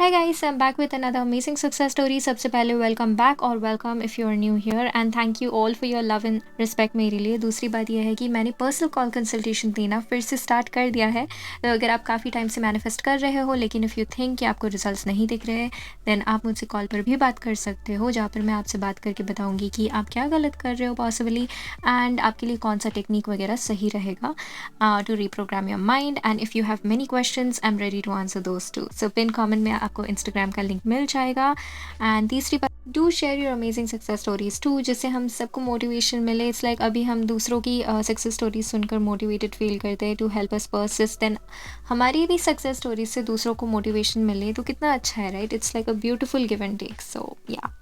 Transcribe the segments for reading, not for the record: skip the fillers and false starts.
Hi guys, I'm back with another amazing success story. सबसे पहले welcome back और welcome if you are new here and thank you all for your love and respect मेरे लिए। दूसरी बात यह है कि मैंने पर्सनल कॉल कंसल्टेशन देना फिर से स्टार्ट कर दिया है। तो अगर आप काफ़ी टाइम से मैनिफेस्ट कर रहे हो लेकिन इफ़ यू थिंक कि आपको रिजल्ट्स नहीं दिख रहे देन आप मुझसे कॉल पर भी बात कर सकते हो, जहाँ पर मैं आपसे बात करके बताऊँगी कि आप क्या गलत कर रहे हो पॉसिबली एंड आपके लिए कौन सा टेक्निक वगैरह सही रहेगा to reprogram your mind. And if you have many questions I am ready to answer those too. So pin comment में आपको इंस्टाग्राम का लिंक मिल जाएगा। एंड तीसरी बात, do share your amazing success stories too, जिससे हम सबको मोटिवेशन मिले। इट्स लाइक अभी हम दूसरों की सक्सेस स्टोरीज सुनकर मोटिवेटेड फील करते हैं to help us persist, then हमारी भी सक्सेस स्टोरीज से दूसरों को मोटिवेशन मिले तो कितना अच्छा है, right? It's like a beautiful give and take. So yeah,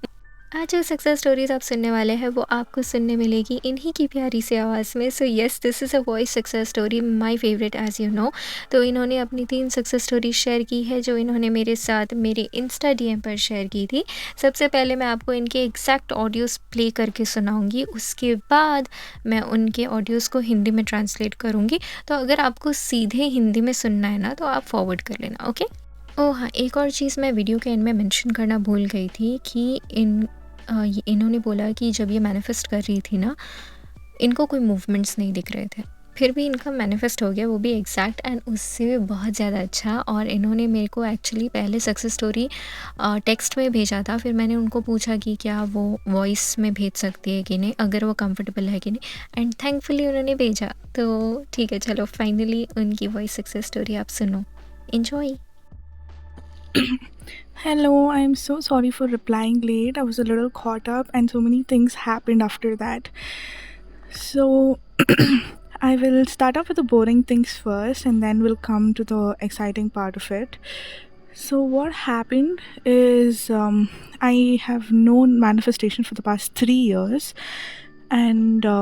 आज जो सक्सेस स्टोरीज आप सुनने वाले हैं वो आपको सुनने मिलेगी इन्हीं की प्यारी सी आवाज़ में। So yes, this is a voice success story, my favourite as you know. तो इन्होंने अपनी 3 सक्सेस स्टोरी शेयर की है जो इन्होंने मेरे साथ मेरे इंस्टा डीएम पर शेयर की थी। सबसे पहले मैं आपको इनके एग्जैक्ट ऑडियोज़ प्ले करके सुनाऊंगी, उसके बाद मैं उनके ऑडियोज़ को हिंदी में ट्रांसलेट करूँगी। तो अगर आपको सीधे हिंदी में सुनना है ना तो आप फॉरवर्ड कर लेना, ओके? ओह हाँ, एक और चीज़ मैं वीडियो के एंड में मेंशन करना भूल गई थी कि इन्होंने बोला कि जब ये मैनिफेस्ट कर रही थी ना, इनको कोई मूवमेंट्स नहीं दिख रहे थे। फिर भी इनका मैनिफेस्ट हो गया, वो भी एग्जैक्ट एंड उससे भी बहुत ज़्यादा अच्छा। और इन्होंने मेरे को एक्चुअली पहले सक्सेस स्टोरी टेक्स्ट में भेजा था, फिर मैंने उनको पूछा कि क्या वो वॉइस में भेज सकती है कि नहीं, अगर वो कंफर्टेबल है कि नहीं, एंड थैंकफुली उन्होंने भेजा। तो ठीक है, चलो फाइनली उनकी वॉइस सक्सेस स्टोरी आप सुनो, enjoy. Hello, I'm so sorry for replying late. I was a little caught up and so many things happened after that. So, I will start off with the boring things first and then we'll come to the exciting part of it. So, what happened is I have known manifestation for the past 3 years, and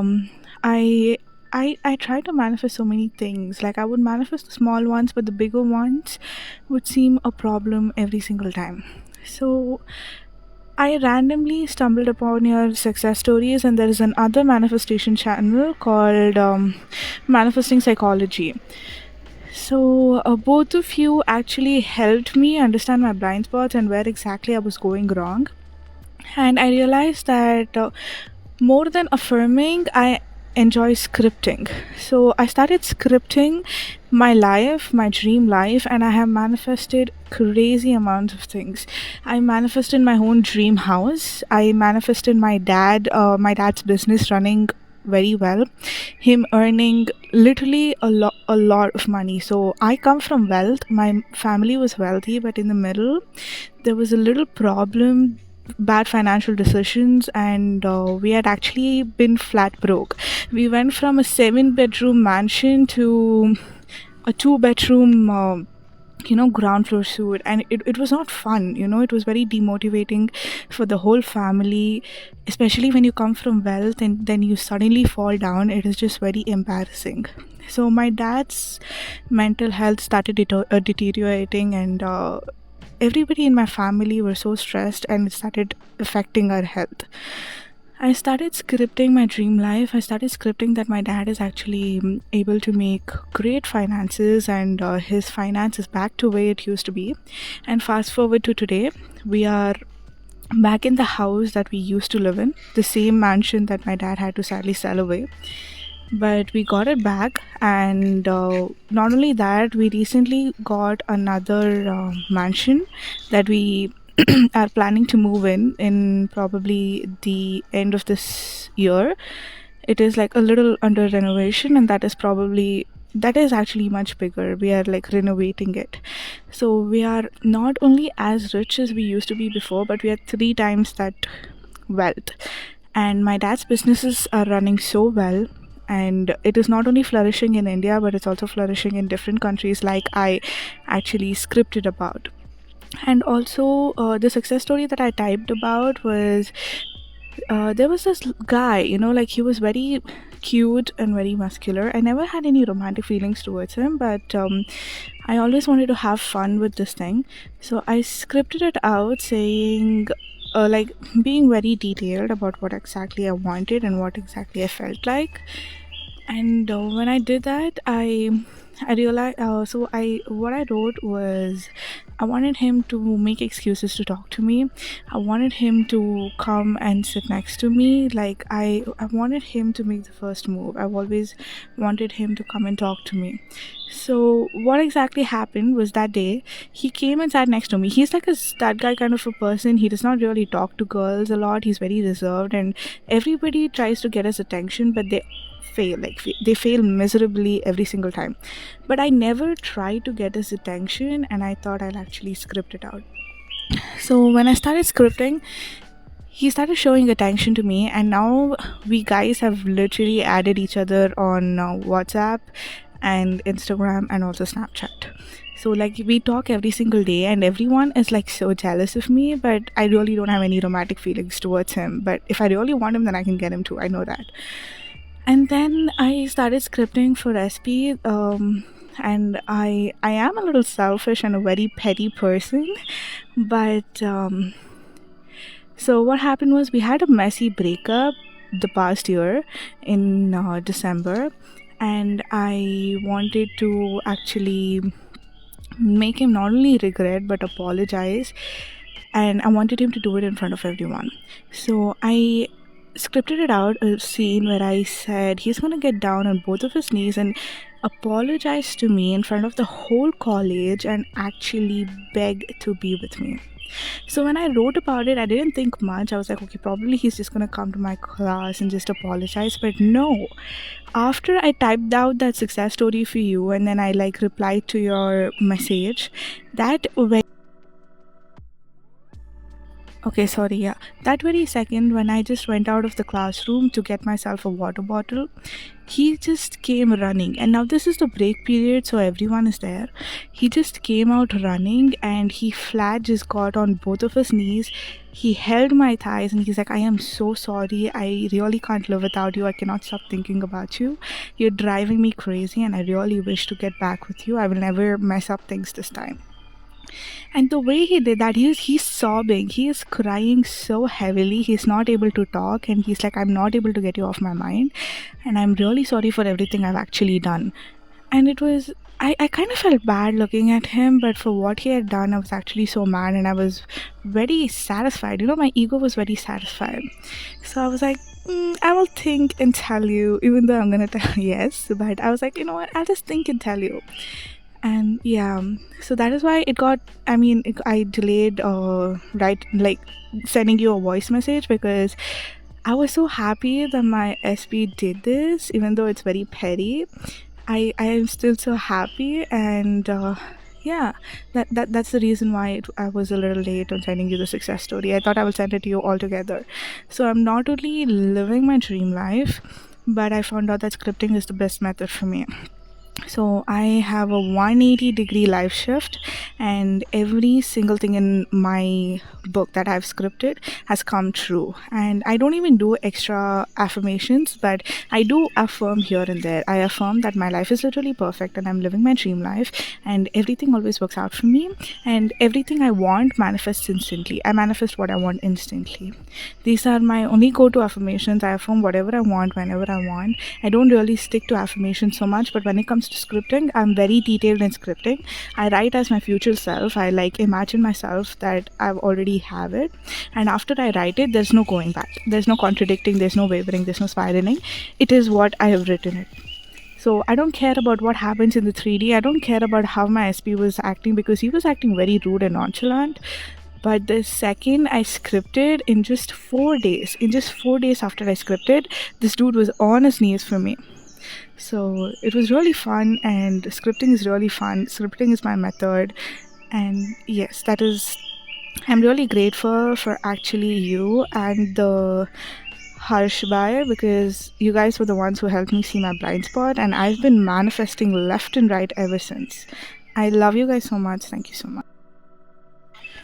I try to manifest so many things. Like, I would manifest the small ones, but the bigger ones would seem a problem every single time. So I randomly stumbled upon your success stories, and there is another manifestation channel called Manifesting Psychology. So, both of you actually helped me understand my blind spots and where exactly I was going wrong. And I realized that more than affirming, I enjoy scripting. So I started scripting my life, my dream life, and I have manifested crazy amounts of things. I manifested my own dream house. I manifested my dad's business running very well, him earning literally a lot of money. So I come from wealth. My family was wealthy, but in the middle there was a little problem, bad financial decisions, and we had actually been flat broke. We went from a 7 bedroom mansion to a 2 bedroom ground floor suite, and it was not fun. It was very demotivating for the whole family, especially when you come from wealth and then you suddenly fall down. It is just very embarrassing. So my dad's mental health started deteriorating, and everybody in my family were so stressed, and it started affecting our health. I started scripting my dream life. I started scripting that my dad is actually able to make great finances, and his finance is back to where it used to be. And fast forward to today, we are back in the house that we used to live in, the same mansion that my dad had to sadly sell away. But we got it back, and not only that, we recently got another mansion that we are planning to move in probably the end of this year. It is like a little under renovation, and that is actually much bigger. We are like renovating it. So we are not only as rich as we used to be before, but we are 3 times that wealth. And my dad's businesses are running so well, and it is not only flourishing in India, but it's also flourishing in different countries, like I actually scripted about. And also, the success story that I typed about was, there was this guy, like he was very cute and very muscular. I never had any romantic feelings towards him, but I always wanted to have fun with this thing. So I scripted it out saying, like, being very detailed about what exactly I wanted and what exactly I felt like. And when I did that, I realized. So I what I wrote was, I wanted him to make excuses to talk to me. I wanted him to come and sit next to me. Like I wanted him to make the first move. I've always wanted him to come and talk to me. So what exactly happened was, that day he came and sat next to me. He's like a stud guy kind of a person. He does not really talk to girls a lot. He's very reserved, and everybody tries to get his attention, but they fail. Like they fail miserably every single time. But I never tried to get his attention, and I thought I'll actually script it out. So when I started scripting, he started showing attention to me, and now we guys have literally added each other on WhatsApp and Instagram and also Snapchat. So like we talk every single day, and everyone is like so jealous of me, but I really don't have any romantic feelings towards him. But if I really want him, then I can get him too. I know that. And then I started scripting for SP. And I am a little selfish and a very petty person, but so what happened was, we had a messy breakup the past year in December, and I wanted to actually make him not only regret but apologize, and I wanted him to do it in front of everyone. So I scripted it out, a scene where I said he's gonna get down on both of his knees and apologize to me in front of the whole college and actually beg to be with me. So when I wrote about it, I didn't think much. I was like, okay, probably he's just gonna come to my class and just apologize. But no. After I typed out that success story for you, and then I like replied to your message, that very okay, sorry, yeah. That very second, when I just went out of the classroom to get myself a water bottle, he just came running. And now this is the break period, so everyone is there. He just came out running, and he flat just got on both of his knees. He held my thighs, and he's like, I am so sorry. I really can't live without you. I cannot stop thinking about you. You're driving me crazy, and I really wish to get back with you. I will never mess up things this time. And the way he did that, he's sobbing, he is crying so heavily, he's not able to talk, and he's like, I'm not able to get you off my mind, and I'm really sorry for everything I've actually done. And it was, I kind of felt bad looking at him, but for what he had done, I was actually so mad, and I was very satisfied. My ego was very satisfied. So I was like, I will think and tell you, even though I'm gonna tell yes, but I was like, you know what, I'll just think and tell you. And yeah, so that is why it got, I delayed right, like sending you a voice message, because I was so happy that my SP did this, even though it's very petty. I am still so happy, and yeah, that's the reason why I was a little late on sending you the success story. I thought I would send it to you all together. So I'm not only living my dream life, but I found out that scripting is the best method for me. So I have a 180-degree life shift, and every single thing in my book that I've scripted has come true. And I don't even do extra affirmations, but I do affirm here and there. I affirm that my life is literally perfect, and I'm living my dream life, and everything always works out for me, and everything I want manifests instantly. I manifest what I want instantly. These are my only go-to affirmations. I affirm whatever I want whenever I want. I don't really stick to affirmations so much, but when it comes to scripting, I'm very detailed in scripting. I write as my future self. I like imagine myself that I've already have it, and after I write it, there's no going back. There's no contradicting, there's no wavering, there's no spiraling. It is what I have written it. So I don't care about what happens in the 3D. I don't care about how my SP was acting, because he was acting very rude and nonchalant. But the second I scripted, in just 4 days after I scripted, this dude was on his knees for me. So it was really fun, and scripting is really fun. Scripting is my method, and yes, that is. I'm really grateful for actually you and the Harsh Bhai, because you guys were the ones who helped me see my blind spot, and I've been manifesting left and right ever since. I love you guys so much. Thank you so much.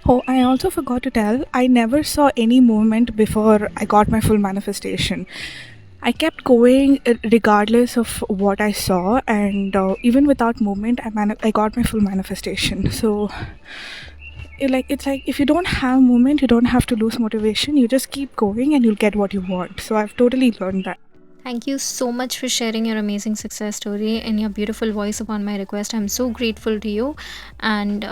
Oh, I also forgot to tell, I never saw any movement before I got my full manifestation. I kept going regardless of what I saw, and even without movement, I got my full manifestation. So, it's like if you don't have movement, you don't have to lose motivation. You just keep going, and you'll get what you want. So I've totally learned that. Thank you so much for sharing your amazing success story and your beautiful voice upon my request. I'm so grateful to you. And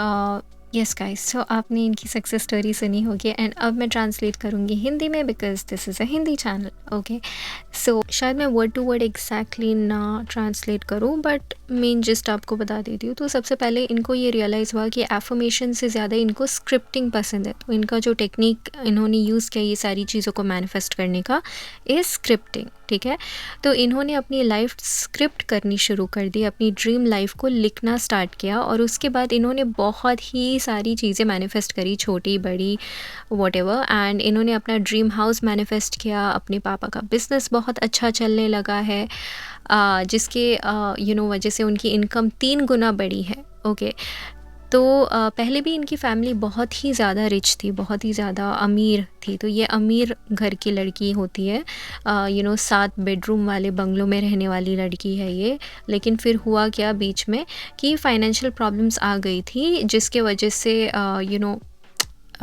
yes guys, so आपने इनकी success story सुनी होगी and अब मैं translate करूँगी हिंदी में because this is a Hindi channel. Okay, so शायद मैं वर्ड टू वर्ड एग्जैक्टली ना ट्रांसलेट करूँ बट मेन जिस्ट आपको बता देती हूँ. तो सबसे पहले इनको ये रियलाइज़ हुआ कि एफर्मेशन से ज़्यादा इनको स्क्रिप्टिंग पसंद है. तो इनका जो टेक्निक इन्होंने यूज़ किया ये सारी चीज़ों को मैनिफेस्ट करने का इज़ स्क्रिप्टिंग. ठीक है, तो इन्होंने अपनी लाइफ स्क्रिप्ट करनी शुरू कर दी, अपनी ड्रीम लाइफ को लिखना स्टार्ट किया और उसके बाद इन्होंने बहुत ही सारी चीज़ें मैनिफेस्ट करी, छोटी बड़ी वॉटेवर. एंड इन्होंने अपना ड्रीम हाउस मैनिफेस्ट किया, अपने पापा का बिजनेस बहुत अच्छा चलने लगा है, जिसके वजह से उनकी इनकम 3 गुना बढ़ी है. ओके, तो पहले भी इनकी फैमिली बहुत ही ज़्यादा रिच थी, बहुत ही ज़्यादा अमीर थी. तो ये अमीर घर की लड़की होती है, 7 बेडरूम वाले बंगलों में रहने वाली लड़की है ये. लेकिन फिर हुआ क्या बीच में कि फाइनेंशियल प्रॉब्लम्स आ गई थी, जिसके वजह से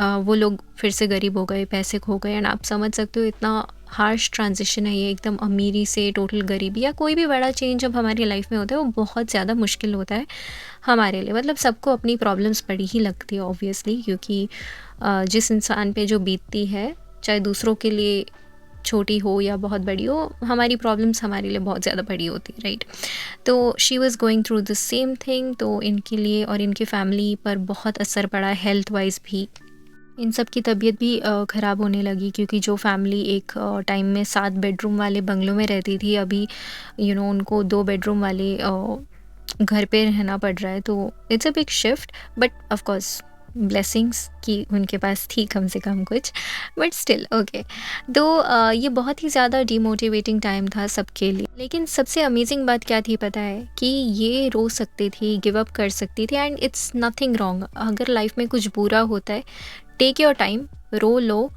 वो लोग फिर से गरीब हो गए, पैसे खो गए. एंड आप समझ सकते हो इतना हार्श ट्रांजिशन है ये, एकदम अमीरी से टोटल गरीबी, या कोई भी बड़ा चेंज जब हमारी लाइफ में होता है वो बहुत ज़्यादा मुश्किल होता है हमारे लिए. मतलब सबको अपनी प्रॉब्लम्स बड़ी ही लगती है ऑब्वियसली, क्योंकि जिस इंसान पे जो बीतती है, चाहे दूसरों के लिए छोटी हो या बहुत बड़ी हो, हमारी प्रॉब्लम्स हमारे लिए बहुत ज़्यादा बड़ी होती है, राइट. तो she was going through the same thing. तो इनके लिए और इनके फैमिली पर बहुत असर पड़ा, हेल्थ वाइज भी. इन सब की तबीयत भी ख़राब होने लगी, क्योंकि जो फैमिली एक टाइम में 7 बेडरूम वाले बंगलों में रहती थी, अभी उनको 2 बेडरूम वाले घर पे रहना पड़ रहा है. तो it's a big shift, but of course blessings कि उनके पास थी कम से कम कुछ, बट स्टिल ओके. तो ये बहुत ही ज़्यादा डिमोटिवेटिंग टाइम था सबके लिए. लेकिन सबसे अमेजिंग बात क्या थी पता है, कि ये रो सकती थी, गिव अप कर सकती थी, एंड इट्स नथिंग रॉन्ग. अगर लाइफ में कुछ बुरा होता है, टेक योर टाइम, रो लो,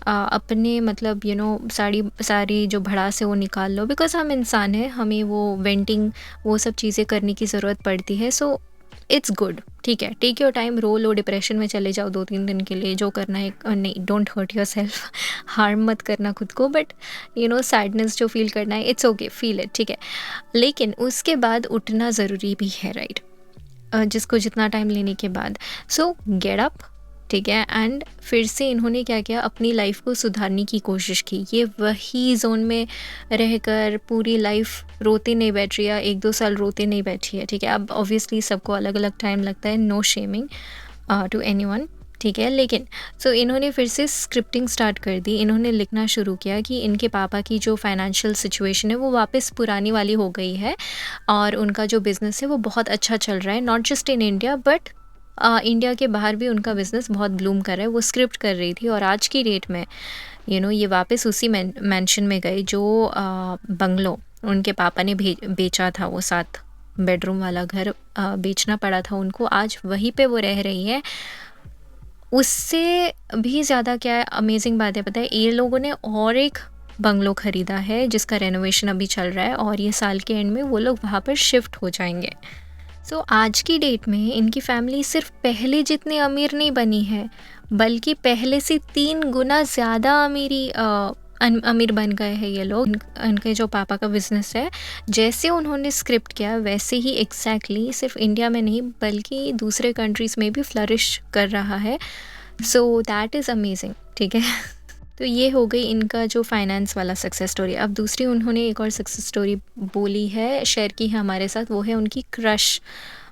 अपने मतलब सारी जो भड़ास है वो निकाल लो, बिकॉज हम इंसान हैं, हमें वो वेंटिंग वो सब चीज़ें करने की ज़रूरत पड़ती है. सो इट्स गुड, ठीक है, टेक योर टाइम, रो लो, डिप्रेशन में चले जाओ 2-3 दिन के लिए, जो करना है. नहीं, don't hurt yourself, harm मत करना खुद को, बट सैडनेस जो फील करना है, इट्स ओके, फील इट, ठीक है. लेकिन उसके बाद उठना ज़रूरी भी है, राइट, जिसको जितना टाइम लेने के बाद. सो गेट अप, ठीक है. एंड फिर से इन्होंने क्या किया, अपनी लाइफ को सुधारने की कोशिश की. ये वही जोन में रहकर पूरी लाइफ रोते नहीं बैठ रही है, 1-2 साल रोते नहीं बैठी है, ठीक है. अब ऑब्वियसली सबको अलग अलग टाइम लगता है, नो शेमिंग टू एनीवन, ठीक है. लेकिन सो इन्होंने फिर से स्क्रिप्टिंग स्टार्ट कर दी. इन्होंने लिखना शुरू किया कि इनके पापा की जो फाइनेंशियल सिचुएशन है वो वापस पुरानी वाली हो गई है, और उनका जो बिज़नेस है वो बहुत अच्छा चल रहा है, not just in India but India के बाहर भी उनका बिज़नेस बहुत ब्लूम कर रहा है. वो स्क्रिप्ट कर रही थी, और आज की डेट में ये वापस उसी मेंशन में गए जो बंगलो उनके पापा ने बेचा था, वो 7 बेडरूम वाला घर बेचना पड़ा था उनको, आज वहीं पे वो रह रही है. उससे भी ज़्यादा क्या अमेजिंग बात है पता है, ये लोगों ने और एक बंगलो ख़रीदा है जिसका रेनोवेशन अभी चल रहा है, और ये साल के एंड में वो लोग वहाँ पर शिफ्ट हो जाएंगे. सो आज की डेट में इनकी फैमिली सिर्फ पहले जितनी अमीर नहीं बनी है, बल्कि पहले से 3 गुना ज़्यादा अमीर बन गए हैं ये लोग. इनके जो पापा का बिज़नेस है, जैसे उन्होंने स्क्रिप्ट किया वैसे ही एग्जैक्टली सिर्फ इंडिया में नहीं बल्कि दूसरे कंट्रीज़ में भी फ्लरिश कर रहा है. सो दैट इज़ अमेजिंग, ठीक है. तो ये हो गई इनका जो फाइनेंस वाला सक्सेस स्टोरी. अब दूसरी उन्होंने एक और सक्सेस स्टोरी बोली है, शेयर की है हमारे साथ, वो है उनकी क्रश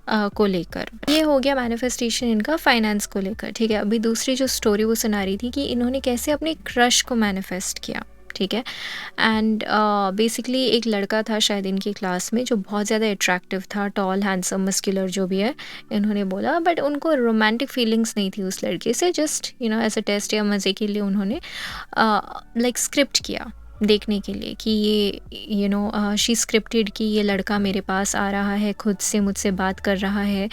को लेकर. ये हो गया मैनिफेस्टेशन इनका फाइनेंस को लेकर, ठीक है. अभी दूसरी जो स्टोरी वो सुना रही थी कि इन्होंने कैसे अपने क्रश को मैनिफेस्ट किया, ठीक है. एंड बेसिकली एक लड़का था शायद इनकी क्लास में जो बहुत ज़्यादा अट्रैक्टिव था, टॉल, हैंडसम, मस्कुलर जो भी है इन्होंने बोला, बट उनको रोमांटिक फीलिंग्स नहीं थी उस लड़के से. जस्ट एज अ टेस्ट या मज़े के लिए उन्होंने लाइक स्क्रिप्ट किया देखने के लिए कि ये शी स्क्रिप्टेड कि ये लड़का मेरे पास आ रहा है, खुद से मुझसे बात कर रहा है,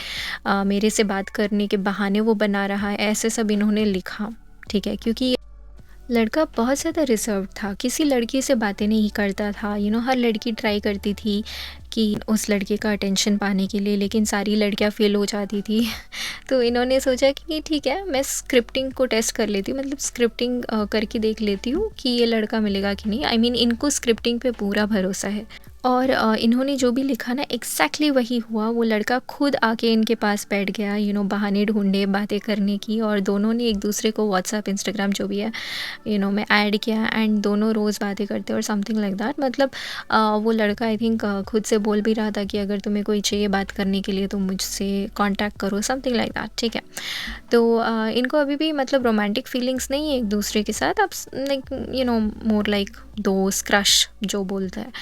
मेरे से बात करने के बहाने वो बना रहा है, ऐसे सब इन्होंने लिखा, ठीक है. क्योंकि लड़का बहुत ज़्यादा रिज़र्व्ड था, किसी लड़की से बातें नहीं करता था, हर लड़की ट्राई करती थी कि उस लड़के का अटेंशन पाने के लिए, लेकिन सारी लड़कियां फ़ेल हो जाती थी। तो इन्होंने सोचा कि ठीक है, मैं स्क्रिप्टिंग को टेस्ट कर लेती हूँ, मतलब स्क्रिप्टिंग करके देख लेती हूँ कि ये लड़का मिलेगा कि नहीं। आई मीन इनको स्क्रिप्टिंग पे पूरा भरोसा है। और इन्होंने जो भी लिखा ना एग्जैक्टली वही हुआ। वो लड़का खुद आके इनके पास बैठ गया, बहाने ढूंढे बातें करने की, और दोनों ने एक दूसरे को व्हाट्सएप इंस्टाग्राम जो भी है मैं ऐड किया, एंड दोनों रोज़ बातें करते और समथिंग लाइक दैट। मतलब वो लड़का आई थिंक खुद से बोल भी रहा था कि अगर तुम्हें कोई चाहिए बात करने के लिए तो मुझसे कांटेक्ट करो, समथिंग लाइक दैट, ठीक है। तो इनको अभी भी मतलब रोमांटिक फीलिंग्स नहीं है एक दूसरे के साथ, अब लाइक मोर लाइक दोस्त, क्रश जो बोलते हैं,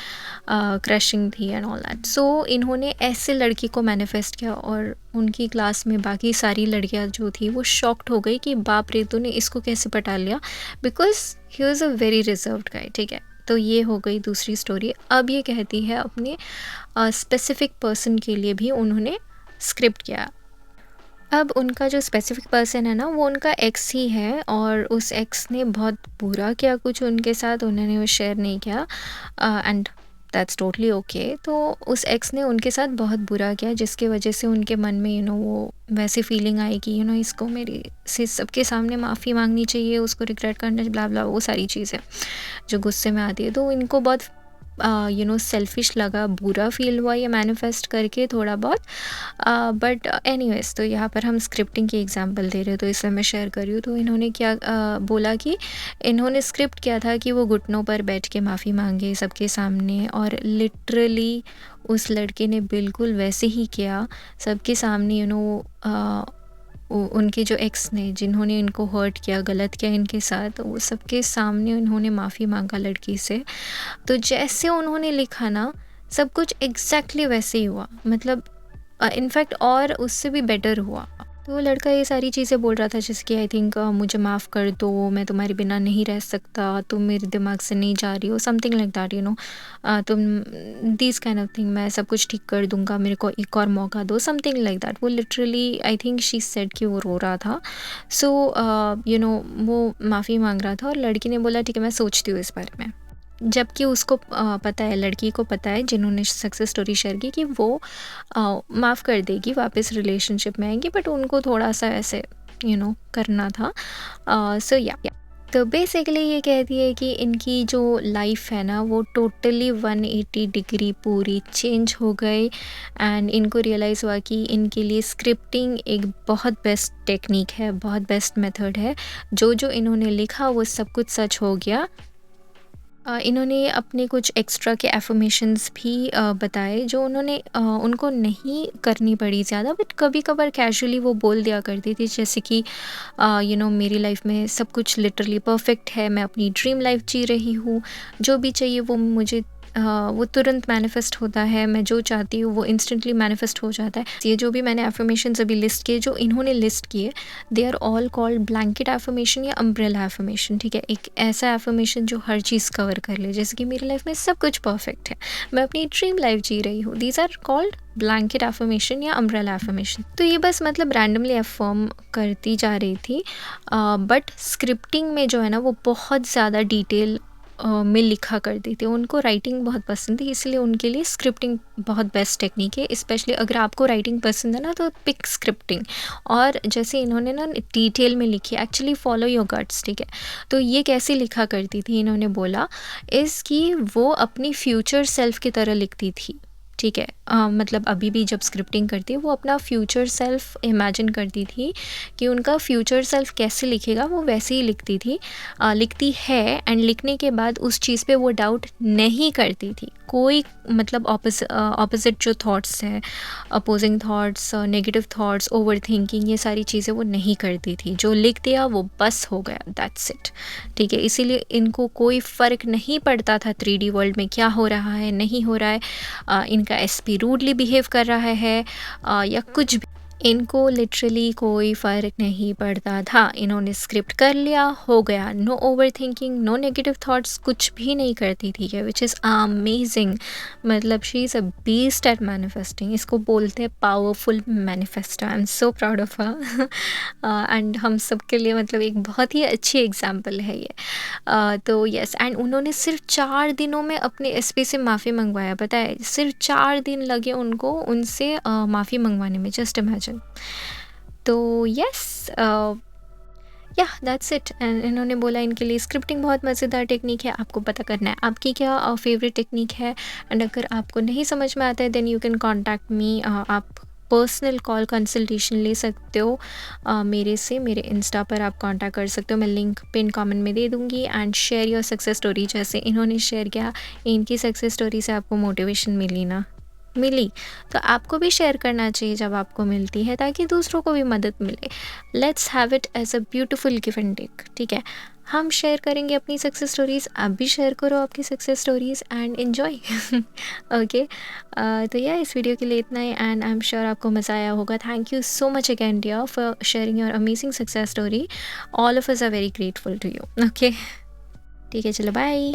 क्रशिंग थी एंड ऑल दैट। सो इन्होंने ऐसे लड़की को मैनिफेस्ट किया, और उनकी क्लास में बाकी सारी लड़कियां जो थी वो शॉक्ड हो गई कि बाप रे, तूने इसको कैसे पटा लिया, because he was a very reserved guy, ठीक है। तो ये हो गई दूसरी स्टोरी। अब ये कहती है अपने स्पेसिफिक पर्सन के लिए भी उन्होंने स्क्रिप्ट किया। अब उनका जो स्पेसिफिक पर्सन है ना, वो उनका एक्स ही है, और उस एक्स ने बहुत बुरा किया कुछ उनके साथ, उन्होंने वो शेयर नहीं किया, एंड दैट्स टोटली ओके। तो उस एक्स ने उनके साथ बहुत बुरा किया, जिसके वजह से उनके मन में वो वैसी फीलिंग आई कि इसको मेरी से सबके सामने माफ़ी मांगनी चाहिए, उसको रिग्रेट करना, ब्ला ब्ला, वो सारी चीज़ें जो गुस्से में आती है। तो इनको बहुत सेल्फिश लगा, बुरा फील हुआ ये मैनिफेस्ट करके थोड़ा बहुत। बट एनीवेज, तो यहाँ पर हम स्क्रिप्टिंग की एग्जांपल दे रहे हो तो इसलिए मैं शेयर कर रही हूँ। तो इन्होंने क्या बोला कि इन्होंने स्क्रिप्ट किया था कि वो घुटनों पर बैठ के माफ़ी मांगे सबके सामने, और लिटरली उस लड़के ने बिल्कुल वैसे ही किया सबके सामने। उनके जो एक्स ने, जिन्होंने इनको हर्ट किया, गलत किया इनके साथ, वो सबके सामने उन्होंने माफ़ी मांगा लड़की से। तो जैसे उन्होंने लिखा ना, सब कुछ एग्जैक्टली वैसे ही हुआ, मतलब इनफैक्ट और उससे भी बेटर हुआ। तो वो लड़का ये सारी चीज़ें बोल रहा था, जैसे कि आई थिंक मुझे माफ़ कर दो, मैं तुम्हारे बिना नहीं रह सकता, तुम मेरे दिमाग से नहीं जा रही हो, समथिंग लाइक दैट, तुम दिस काइंड ऑफ थिंग, मैं सब कुछ ठीक कर दूंगा, मेरे को एक और मौका दो, समथिंग लाइक दैट। वो literally I think she said कि वो रो रहा था। सो वो माफ़ी मांग रहा था, और लड़की ने बोला ठीक है, मैं सोचती हूँ इस बारे में। जबकि उसको पता है, लड़की को पता है जिन्होंने सक्सेस स्टोरी शेयर की, कि वो माफ़ कर देगी, वापस रिलेशनशिप में आएंगी, बट उनको थोड़ा सा ऐसे करना था। सो या तो बेसिकली ये कहती है कि इनकी जो लाइफ है ना, वो टोटली 180 डिग्री पूरी चेंज हो गई, एंड इनको रियलाइज़ हुआ कि इनके लिए स्क्रिप्टिंग एक बहुत बेस्ट टेक्निक है, बहुत बेस्ट मेथड है। जो जो इन्होंने लिखा वो सब कुछ सच हो गया। इन्होंने अपने कुछ एक्स्ट्रा के एफर्मेशंस भी बताए, जो उनको नहीं करनी पड़ी ज़्यादा, बट कभी कभार कैजुअली वो बोल दिया करती थी, जैसे कि मेरी लाइफ में सब कुछ लिटरली परफेक्ट है, मैं अपनी ड्रीम लाइफ जी रही हूँ, जो भी चाहिए वो मुझे वो तुरंत मैनिफेस्ट होता है, मैं जो चाहती हूँ वो इंस्टेंटली मैनिफेस्ट हो जाता है। ये जो भी मैंने एफर्मेशंस अभी लिस्ट किए, जो इन्होंने लिस्ट किए, they are all called blanket affirmation या अम्ब्रेला एफर्मेशन, ठीक है। एक ऐसा एफर्मेशन जो हर चीज़ कवर कर ले, जैसे कि मेरी लाइफ में सब कुछ परफेक्ट है, मैं अपनी ड्रीम लाइफ जी रही हूँ। These are called blanket affirmation या अम्ब्रेला एफर्मेशन। तो ये बस मतलब रैंडमली एफर्म करती जा रही थी, बट स्क्रिप्टिंग में जो है ना, वो बहुत ज़्यादा डिटेल में लिखा करती थी। उनको राइटिंग बहुत पसंद थी, इसलिए उनके लिए स्क्रिप्टिंग बहुत बेस्ट टेक्निक है। स्पेशली अगर आपको राइटिंग पसंद है ना, तो पिक स्क्रिप्टिंग। और जैसे इन्होंने ना डिटेल में लिखी, एक्चुअली फॉलो योर गट्स, ठीक है। तो ये कैसे लिखा करती थी, इन्होंने बोला इस कि वो अपनी फ्यूचर सेल्फ की तरह लिखती थी, ठीक है। मतलब अभी भी जब स्क्रिप्टिंग करती है, वो अपना फ्यूचर सेल्फ इमेजिन करती थी कि उनका फ्यूचर सेल्फ कैसे लिखेगा, वो वैसे ही लिखती थी, लिखती है। एंड लिखने के बाद उस चीज़ पे वो डाउट नहीं करती थी, कोई मतलब ऑपोजिट जो थॉट्स हैं, opposing thoughts, negative thoughts, over thinking, ये सारी चीज़ें वो नहीं करती थी। जो लिख दिया वो बस हो गया, दैट्स इट, ठीक है। इसीलिए इनको कोई फ़र्क नहीं पड़ता था 3D वर्ल्ड में क्या हो रहा है, नहीं हो रहा है, इनका एसपी रूडली बिहेव कर रहा है, या कुछ भी। इनको लिटरली कोई फ़र्क नहीं पड़ता था। इन्होंने स्क्रिप्ट कर लिया, हो गया। No overthinking, no negative thoughts, कुछ भी नहीं करती थी ये, व्हिच इज़ अमेजिंग। मतलब she is a beast at manifesting. इसको बोलते हैं powerful manifesto. I am so proud of her and हम सब के लिए मतलब एक बहुत ही अच्छी एग्जाम्पल है ये। तो यस, एंड उन्होंने सिर्फ 4 दिनों में अपने एसपी से माफ़ी मंगवाया, पता है? सिर्फ 4 दिन लगे उनको उनसे माफ़ी मंगवाने में, जस्ट इमेजिन। तो यस, या दैट्स इट। एंड इन्होंने बोला इनके लिए स्क्रिप्टिंग बहुत मज़ेदार टेक्निक है, आपको पता करना है आपकी क्या फेवरेट टेक्निक है। एंड अगर आपको नहीं समझ में आता है then you can contact me. आप पर्सनल कॉल कंसल्टेशन ले सकते हो मेरे से। मेरे इंस्टा पर आप कांटेक्ट कर सकते हो, मैं लिंक पिन कमेंट में दे दूँगी। And share your success story, जैसे इन्होंने शेयर किया। इनकी सक्सेस स्टोरी से आपको मोटिवेशन मिली तो आपको भी शेयर करना चाहिए जब आपको मिलती है, ताकि दूसरों को भी मदद मिले। Let's have it as a beautiful give and take, ठीक है? हम शेयर करेंगे अपनी सक्सेस स्टोरीज़, आप भी शेयर करो आपकी success stories and enjoy. Okay, तो यह इस वीडियो के लिए इतना ही, एंड आई एम श्योर आपको मज़ा आया होगा। Thank you so much again dear for sharing your amazing success story. All of us are very grateful to you. Okay, ठीक है, चलो बाय।